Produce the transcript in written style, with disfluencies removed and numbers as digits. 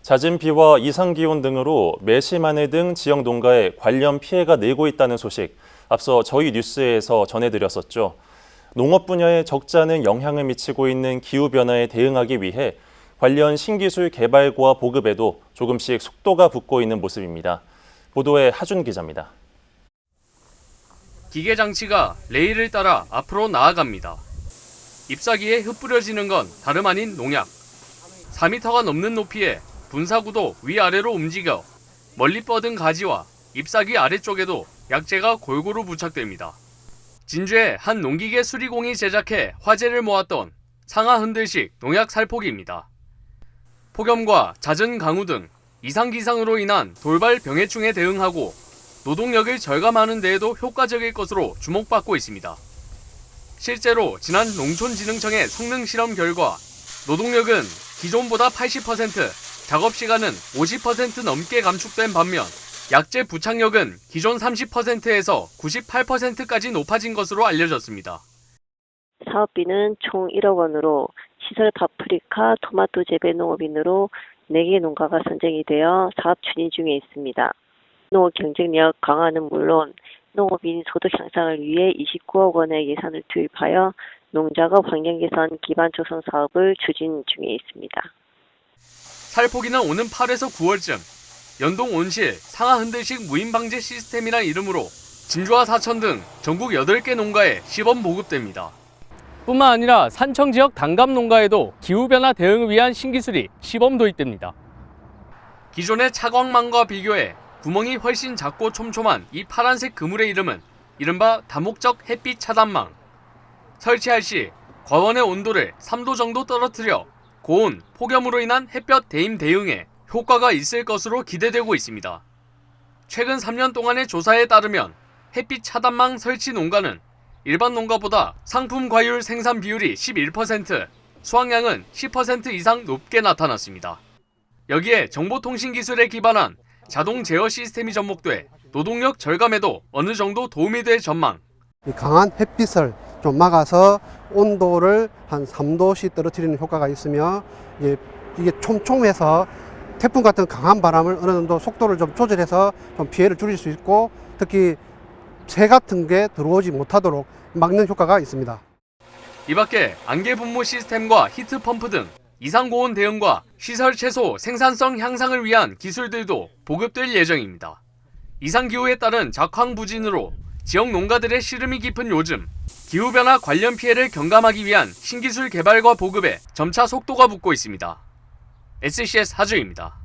잦은 비와 이상기온 등으로 매실마늘 등 지역 농가에 관련 피해가 늘고 있다는 소식, 앞서 저희 뉴스에서 전해드렸었죠. 농업 분야에 적지 않은 영향을 미치고 있는 기후변화에 대응하기 위해 관련 신기술 개발과 보급에도 조금씩 속도가 붙고 있는 모습입니다. 보도에 하준 기자입니다. 기계 장치가 레일을 따라 앞으로 나아갑니다. 잎사귀에 흩뿌려지는 건 다름 아닌 농약. 4m가 넘는 높이에 분사구도 위아래로 움직여 멀리 뻗은 가지와 잎사귀 아래쪽에도 약재가 골고루 부착됩니다. 진주의 한 농기계 수리공이 제작해 화제를 모았던 상하 흔들식 농약 살포기입니다. 폭염과 잦은 강우 등 이상기상으로 인한 돌발 병해충에 대응하고 노동력을 절감하는 데에도 효과적일 것으로 주목받고 있습니다. 실제로 지난 농촌진흥청의 성능 실험 결과 노동력은 기존보다 80%, 작업시간은 50% 넘게 감축된 반면 약재 부착력은 기존 30%에서 98%까지 높아진 것으로 알려졌습니다. 사업비는 총 1억 원으로 시설 파프리카, 토마토 재배 농업인으로 4개 농가가 선정이 되어 사업 추진 중에 있습니다. 농업 경쟁력 강화는 물론 농업인 소득 향상을 위해 29억 원의 예산을 투입하여 농작업 환경 개선 기반 조성 사업을 추진 중에 있습니다. 살포기는 오는 8에서 9월쯤 연동 온실 상하 흔들식 무인 방제 시스템이란 이름으로 진주와 사천 등 전국 8개 농가에 시범 보급됩니다. 뿐만 아니라 산청 지역 단감 농가에도 기후변화 대응을 위한 신기술이 시범 도입됩니다. 기존의 차광망과 비교해 구멍이 훨씬 작고 촘촘한 이 파란색 그물의 이름은 이른바 다목적 햇빛 차단망. 설치할 시 과원의 온도를 3도 정도 떨어뜨려 고온, 폭염으로 인한 햇볕 대임 대응에 효과가 있을 것으로 기대되고 있습니다. 최근 3년 동안의 조사에 따르면 햇빛 차단망 설치 농가는 일반 농가보다 상품 과율 생산 비율이 11%, 수확량은 10% 이상 높게 나타났습니다. 여기에 정보통신 기술에 기반한 자동 제어 시스템이 접목돼 노동력 절감에도 어느 정도 도움이 될 전망. 강한 햇빛을 좀 막아서 온도를 한 3도씩 떨어뜨리는 효과가 있으며 이게 촘촘해서 태풍 같은 강한 바람을 어느 정도 속도를 좀 조절해서 좀 피해를 줄일 수 있고 특히 새 같은 게 들어오지 못하도록 막는 효과가 있습니다. 이 밖에 안개 분무 시스템과 히트 펌프 등 이상고온 대응과 시설 최소 생산성 향상을 위한 기술들도 보급될 예정입니다. 이상기후에 따른 작황부진으로 지역 농가들의 시름이 깊은 요즘, 기후변화 관련 피해를 경감하기 위한 신기술 개발과 보급에 점차 속도가 붙고 있습니다. SCS 하주입니다.